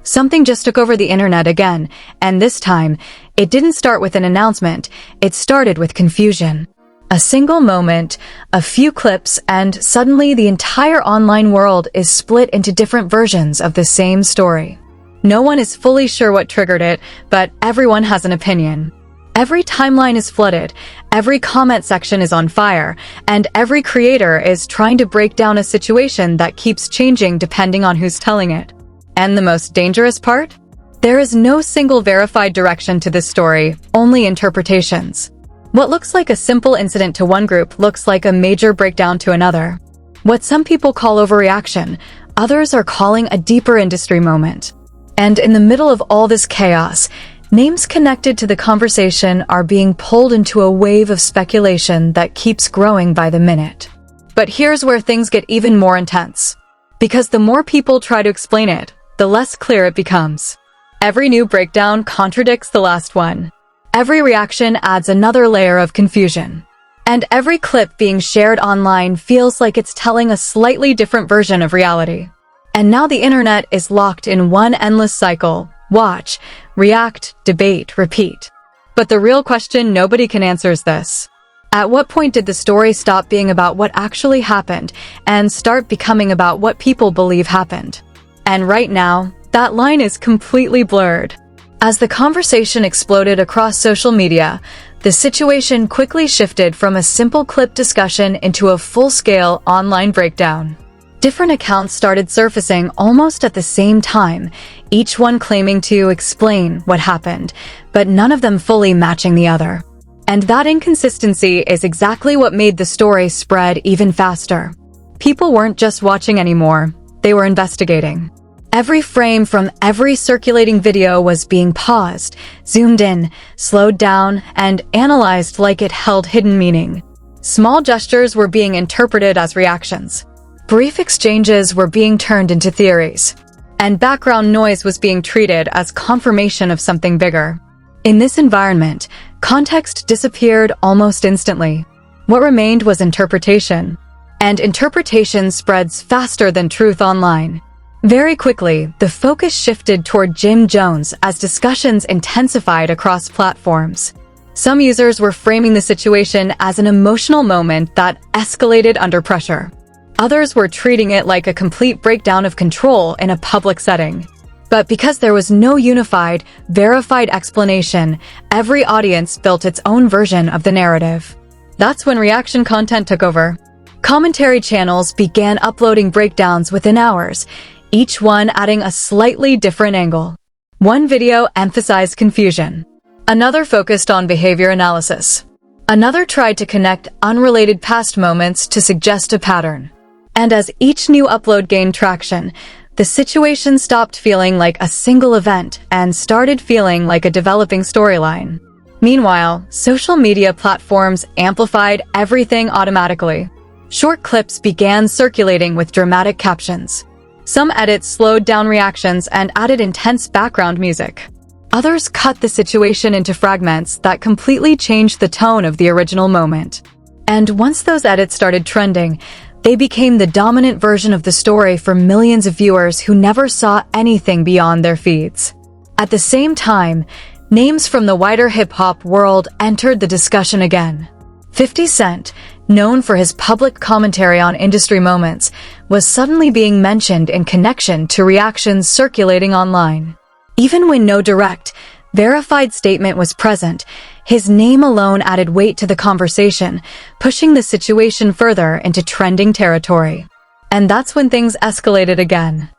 Something just took over the internet again, and this time, it didn't start with an announcement, it started with confusion. A single moment, a few clips, and suddenly the entire online world is split into different versions of the same story. No one is fully sure what triggered it, but everyone has an opinion. Every timeline is flooded, every comment section is on fire, and every creator is trying to break down a situation that keeps changing depending on who's telling it. And the most dangerous part? There is no single verified direction to this story, only interpretations. What looks like a simple incident to one group looks like a major breakdown to another. What some people call overreaction, others are calling a deeper industry moment. And in the middle of all this chaos, names connected to the conversation are being pulled into a wave of speculation that keeps growing by the minute. But here's where things get even more intense. Because the more people try to explain it, the less clear it becomes. Every new breakdown contradicts the last one. Every reaction adds another layer of confusion. And every clip being shared online feels like it's telling a slightly different version of reality. And now the internet is locked in one endless cycle. Watch, react, debate, repeat. But the real question nobody can answer is this. At what point did the story stop being about what actually happened and start becoming about what people believe happened? And right now, that line is completely blurred. As the conversation exploded across social media, the situation quickly shifted from a simple clip discussion into a full-scale online breakdown. Different accounts started surfacing almost at the same time, each one claiming to explain what happened, but none of them fully matching the other. And that inconsistency is exactly what made the story spread even faster. People weren't just watching anymore, they were investigating. Every frame from every circulating video was being paused, zoomed in, slowed down, and analyzed like it held hidden meaning. Small gestures were being interpreted as reactions. Brief exchanges were being turned into theories. And background noise was being treated as confirmation of something bigger. In this environment, context disappeared almost instantly. What remained was interpretation. And interpretation spreads faster than truth online. Very quickly, the focus shifted toward Jim Jones as discussions intensified across platforms. Some users were framing the situation as an emotional moment that escalated under pressure. Others were treating it like a complete breakdown of control in a public setting. But because there was no unified, verified explanation, every audience built its own version of the narrative. That's when reaction content took over. Commentary channels began uploading breakdowns within hours, each one adding a slightly different angle. One video emphasized confusion. Another focused on behavior analysis. Another tried to connect unrelated past moments to suggest a pattern. And as each new upload gained traction, the situation stopped feeling like a single event and started feeling like a developing storyline. Meanwhile, social media platforms amplified everything automatically. Short clips began circulating with dramatic captions. Some edits slowed down reactions and added intense background music. Others cut the situation into fragments that completely changed the tone of the original moment. And once those edits started trending, they became the dominant version of the story for millions of viewers who never saw anything beyond their feeds. At the same time, names from the wider hip-hop world entered the discussion again. 50 Cent, known for his public commentary on industry moments, was suddenly being mentioned in connection to reactions circulating online. Even when no direct, verified statement was present, his name alone added weight to the conversation, pushing the situation further into trending territory. And that's when things escalated again.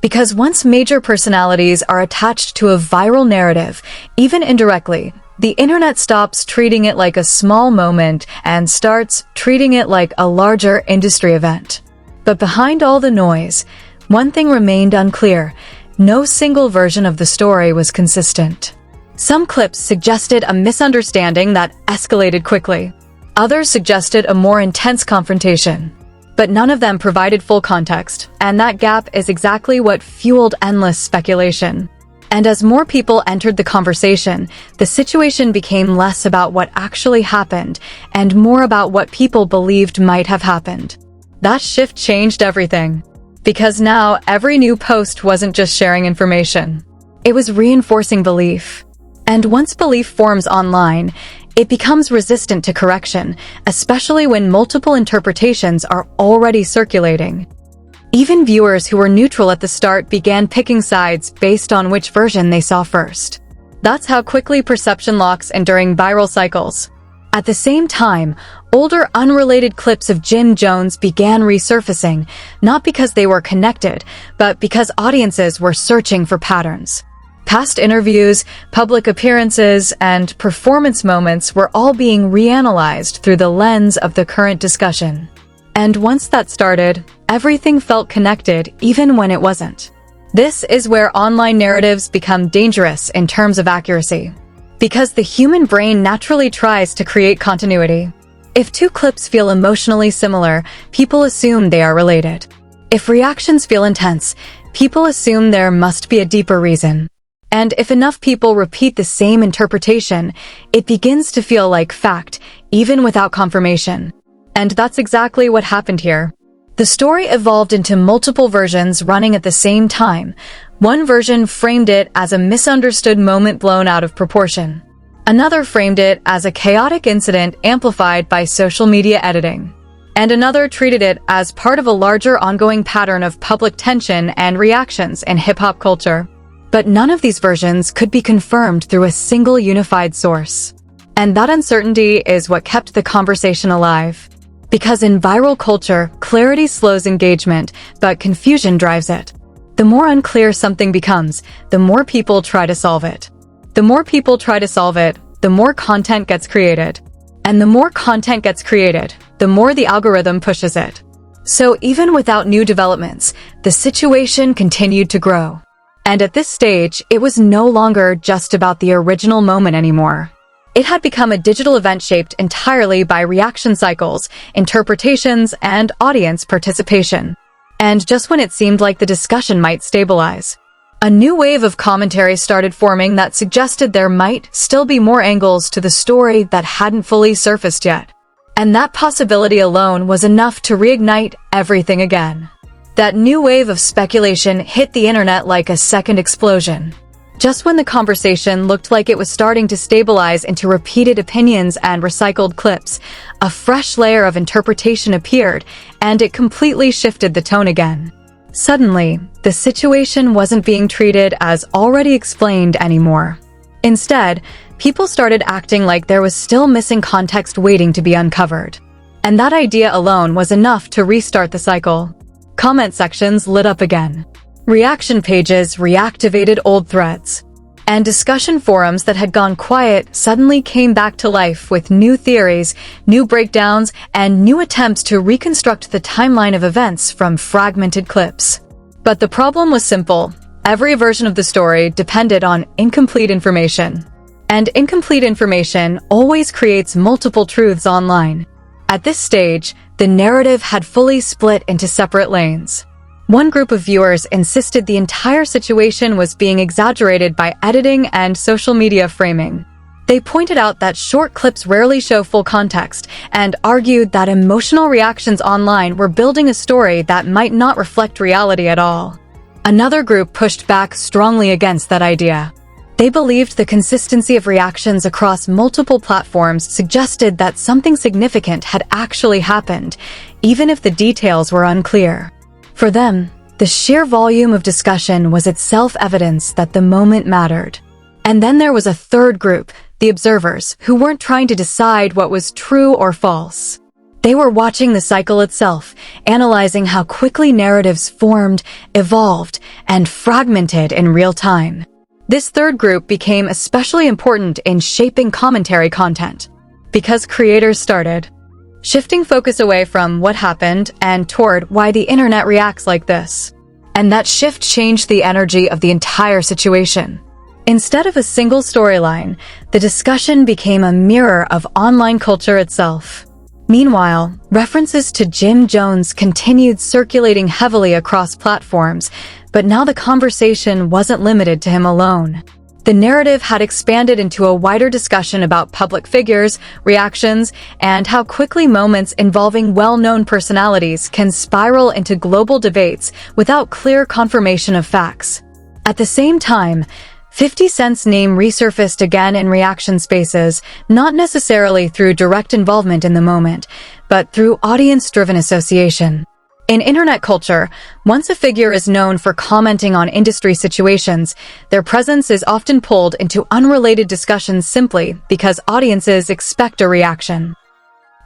Because once major personalities are attached to a viral narrative, even indirectly, the internet stops treating it like a small moment and starts treating it like a larger industry event. But behind all the noise, one thing remained unclear. No single version of the story was consistent. Some clips suggested a misunderstanding that escalated quickly. Others suggested a more intense confrontation. But none of them provided full context, and that gap is exactly what fueled endless speculation. And as more people entered the conversation, the situation became less about what actually happened and more about what people believed might have happened. That shift changed everything. Because now every new post wasn't just sharing information. It was reinforcing belief. And once belief forms online, it becomes resistant to correction, especially when multiple interpretations are already circulating. Even viewers who were neutral at the start began picking sides based on which version they saw first. That's how quickly perception locks enduring viral cycles. At the same time, older unrelated clips of Jim Jones began resurfacing, not because they were connected, but because audiences were searching for patterns. Past interviews, public appearances, and performance moments were all being reanalyzed through the lens of the current discussion. And once that started, everything felt connected even when it wasn't. This is where online narratives become dangerous in terms of accuracy. Because the human brain naturally tries to create continuity. If two clips feel emotionally similar, people assume they are related. If reactions feel intense, people assume there must be a deeper reason. And if enough people repeat the same interpretation, it begins to feel like fact, even without confirmation. And that's exactly what happened here. The story evolved into multiple versions running at the same time. One version framed it as a misunderstood moment blown out of proportion. Another framed it as a chaotic incident amplified by social media editing. And another treated it as part of a larger ongoing pattern of public tension and reactions in hip-hop culture. But none of these versions could be confirmed through a single unified source. And that uncertainty is what kept the conversation alive. Because in viral culture, clarity slows engagement, but confusion drives it. The more unclear something becomes, the more people try to solve it. The more people try to solve it, the more content gets created. And the more content gets created, the more the algorithm pushes it. So even without new developments, the situation continued to grow. And at this stage, it was no longer just about the original moment anymore. It had become a digital event shaped entirely by reaction cycles, interpretations, and audience participation. And just when it seemed like the discussion might stabilize, a new wave of commentary started forming that suggested there might still be more angles to the story that hadn't fully surfaced yet. And that possibility alone was enough to reignite everything again. That new wave of speculation hit the internet like a second explosion. Just when the conversation looked like it was starting to stabilize into repeated opinions and recycled clips, a fresh layer of interpretation appeared, and it completely shifted the tone again. Suddenly, the situation wasn't being treated as already explained anymore. Instead, people started acting like there was still missing context waiting to be uncovered. And that idea alone was enough to restart the cycle. Comment sections lit up again. Reaction pages reactivated old threads. And discussion forums that had gone quiet suddenly came back to life with new theories, new breakdowns, and new attempts to reconstruct the timeline of events from fragmented clips. But the problem was simple. Every version of the story depended on incomplete information. And incomplete information always creates multiple truths online. At this stage, the narrative had fully split into separate lanes. One group of viewers insisted the entire situation was being exaggerated by editing and social media framing. They pointed out that short clips rarely show full context and argued that emotional reactions online were building a story that might not reflect reality at all. Another group pushed back strongly against that idea. They believed the consistency of reactions across multiple platforms suggested that something significant had actually happened, even if the details were unclear. For them, the sheer volume of discussion was itself evidence that the moment mattered. And then there was a third group, the observers, who weren't trying to decide what was true or false. They were watching the cycle itself, analyzing how quickly narratives formed, evolved, and fragmented in real time. This third group became especially important in shaping commentary content, because creators started shifting focus away from what happened and toward why the internet reacts like this. And that shift changed the energy of the entire situation. Instead of a single storyline, the discussion became a mirror of online culture itself. Meanwhile, references to Jim Jones continued circulating heavily across platforms, but now the conversation wasn't limited to him alone. The narrative had expanded into a wider discussion about public figures, reactions, and how quickly moments involving well-known personalities can spiral into global debates without clear confirmation of facts. At the same time, 50 Cent's name resurfaced again in reaction spaces, not necessarily through direct involvement in the moment, but through audience-driven association. In internet culture, once a figure is known for commenting on industry situations, their presence is often pulled into unrelated discussions simply because audiences expect a reaction.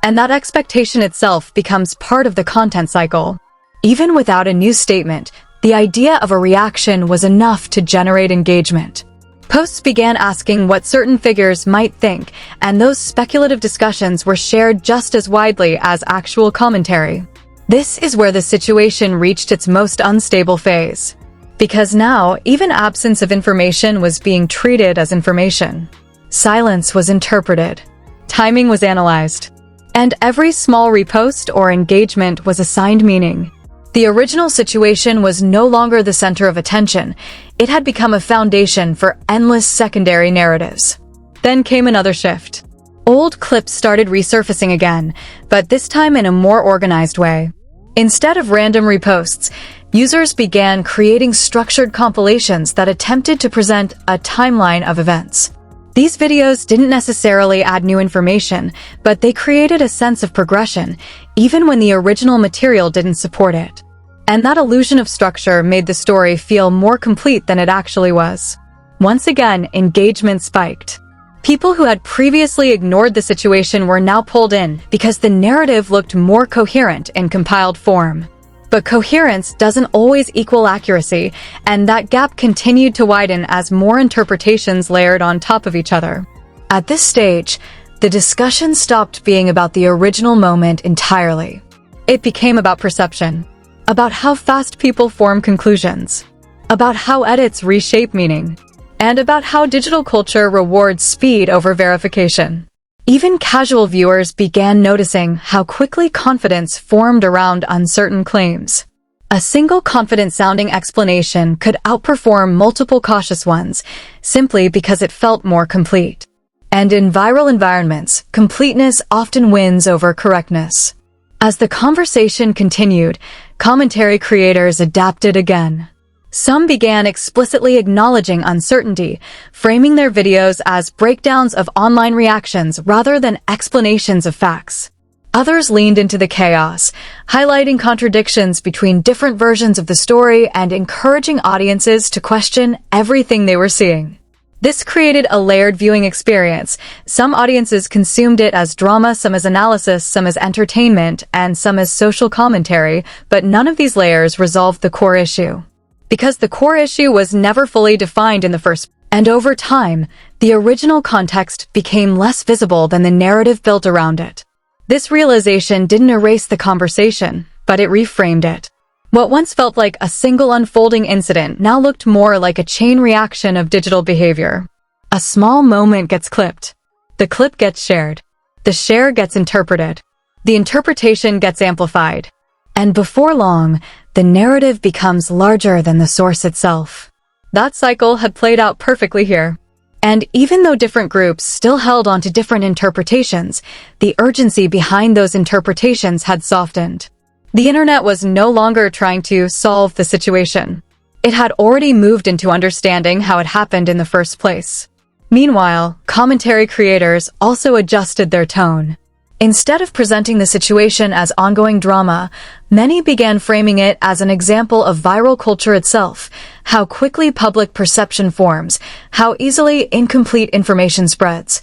And that expectation itself becomes part of the content cycle. Even without a news statement, the idea of a reaction was enough to generate engagement. Posts began asking what certain figures might think, and those speculative discussions were shared just as widely as actual commentary. This is where the situation reached its most unstable phase. Because now, even absence of information was being treated as information. Silence was interpreted. Timing was analyzed. And every small repost or engagement was assigned meaning. The original situation was no longer the center of attention. It had become a foundation for endless secondary narratives. Then came another shift. Old clips started resurfacing again, but this time in a more organized way. Instead of random reposts, users began creating structured compilations that attempted to present a timeline of events. These videos didn't necessarily add new information, but they created a sense of progression, even when the original material didn't support it. And that illusion of structure made the story feel more complete than it actually was. Once again, engagement spiked. People who had previously ignored the situation were now pulled in because the narrative looked more coherent in compiled form. But coherence doesn't always equal accuracy, and that gap continued to widen as more interpretations layered on top of each other. At this stage, the discussion stopped being about the original moment entirely. It became about perception, about how fast people form conclusions, about how edits reshape meaning, and about how digital culture rewards speed over verification. Even casual viewers began noticing how quickly confidence formed around uncertain claims. A single confident-sounding explanation could outperform multiple cautious ones, simply because it felt more complete. And in viral environments, completeness often wins over correctness. As the conversation continued, commentary creators adapted again. Some began explicitly acknowledging uncertainty, framing their videos as breakdowns of online reactions rather than explanations of facts. Others leaned into the chaos, highlighting contradictions between different versions of the story and encouraging audiences to question everything they were seeing. This created a layered viewing experience. Some audiences consumed it as drama, some as analysis, some as entertainment, and some as social commentary, but none of these layers resolved the core issue. Because the core issue was never fully defined in the first, and over time, the original context became less visible than the narrative built around it. This realization didn't erase the conversation, but it reframed it. What once felt like a single unfolding incident now looked more like a chain reaction of digital behavior. A small moment gets clipped. The clip gets shared. The share gets interpreted. The interpretation gets amplified. And before long, the narrative becomes larger than the source itself. That cycle had played out perfectly here. And even though different groups still held on to different interpretations, the urgency behind those interpretations had softened. The internet was no longer trying to solve the situation. It had already moved into understanding how it happened in the first place. Meanwhile, commentary creators also adjusted their tone. Instead of presenting the situation as ongoing drama, many began framing it as an example of viral culture itself, how quickly public perception forms, how easily incomplete information spreads,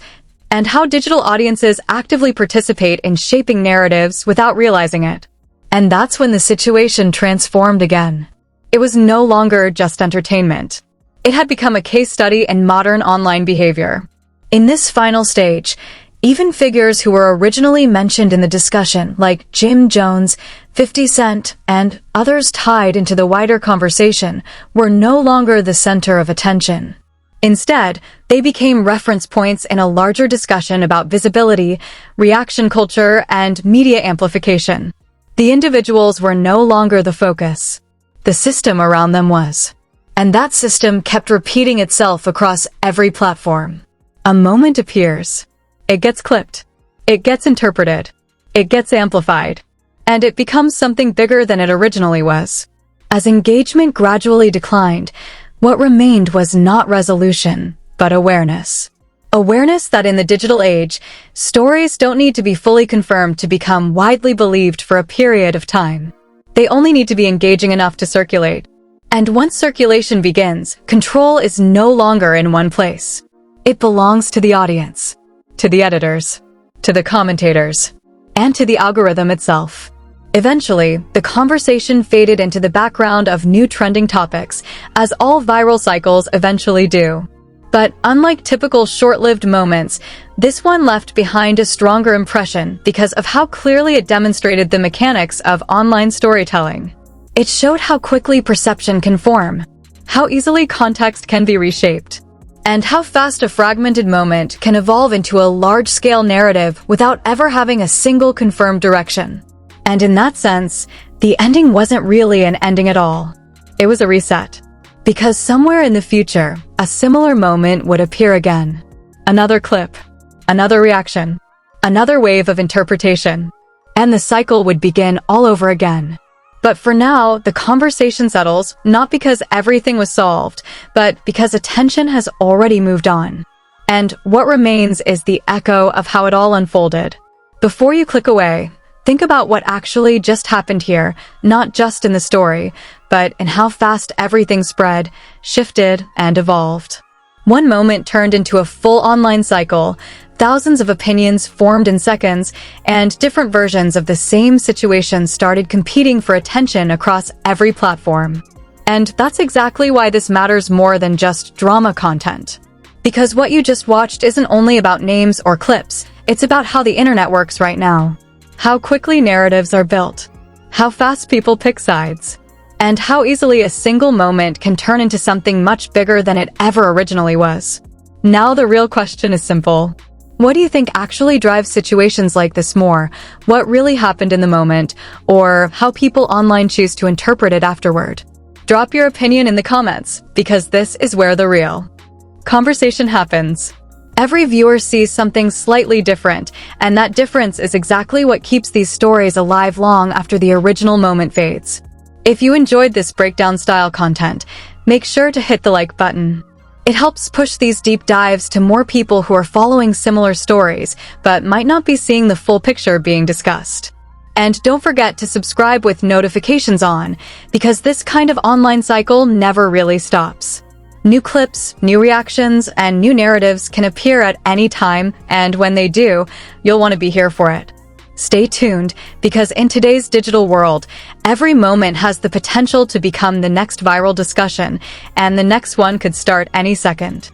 and how digital audiences actively participate in shaping narratives without realizing it. And that's when the situation transformed again. It was no longer just entertainment. It had become a case study in modern online behavior. In this final stage, even figures who were originally mentioned in the discussion, like Jim Jones, 50 Cent, and others tied into the wider conversation, were no longer the center of attention. Instead, they became reference points in a larger discussion about visibility, reaction culture, and media amplification. The individuals were no longer the focus. The system around them was. And that system kept repeating itself across every platform. A moment appears. It gets clipped. It gets interpreted. It gets amplified. And it becomes something bigger than it originally was. As engagement gradually declined, what remained was not resolution, but awareness. Awareness that in the digital age, stories don't need to be fully confirmed to become widely believed for a period of time. They only need to be engaging enough to circulate. And once circulation begins, control is no longer in one place. It belongs to the audience, to the editors, to the commentators, and to the algorithm itself. Eventually, the conversation faded into the background of new trending topics, as all viral cycles eventually do. But unlike typical short-lived moments, this one left behind a stronger impression because of how clearly it demonstrated the mechanics of online storytelling. It showed how quickly perception can form, how easily context can be reshaped, and how fast a fragmented moment can evolve into a large-scale narrative without ever having a single confirmed direction. And in that sense, the ending wasn't really an ending at all. It was a reset. Because somewhere in the future, a similar moment would appear again. Another clip, another reaction, another wave of interpretation, and the cycle would begin all over again. But for now, the conversation settles, not because everything was solved, but because attention has already moved on. And what remains is the echo of how it all unfolded. Before you click away, think about what actually just happened here, not just in the story, but in how fast everything spread, shifted, and evolved. One moment turned into a full online cycle, thousands of opinions formed in seconds, and different versions of the same situation started competing for attention across every platform. And that's exactly why this matters more than just drama content. Because what you just watched isn't only about names or clips, it's about how the internet works right now. How quickly narratives are built, how fast people pick sides, and how easily a single moment can turn into something much bigger than it ever originally was. Now the real question is simple. What do you think actually drives situations like this more? What really happened in the moment, or how people online choose to interpret it afterward? Drop your opinion in the comments, because this is where the real conversation happens. Every viewer sees something slightly different, and that difference is exactly what keeps these stories alive long after the original moment fades. If you enjoyed this breakdown-style content, make sure to hit the like button. It helps push these deep dives to more people who are following similar stories, but might not be seeing the full picture being discussed. And don't forget to subscribe with notifications on, because this kind of online cycle never really stops. New clips, new reactions, and new narratives can appear at any time, and when they do, you'll want to be here for it. Stay tuned, because in today's digital world, every moment has the potential to become the next viral discussion, and the next one could start any second.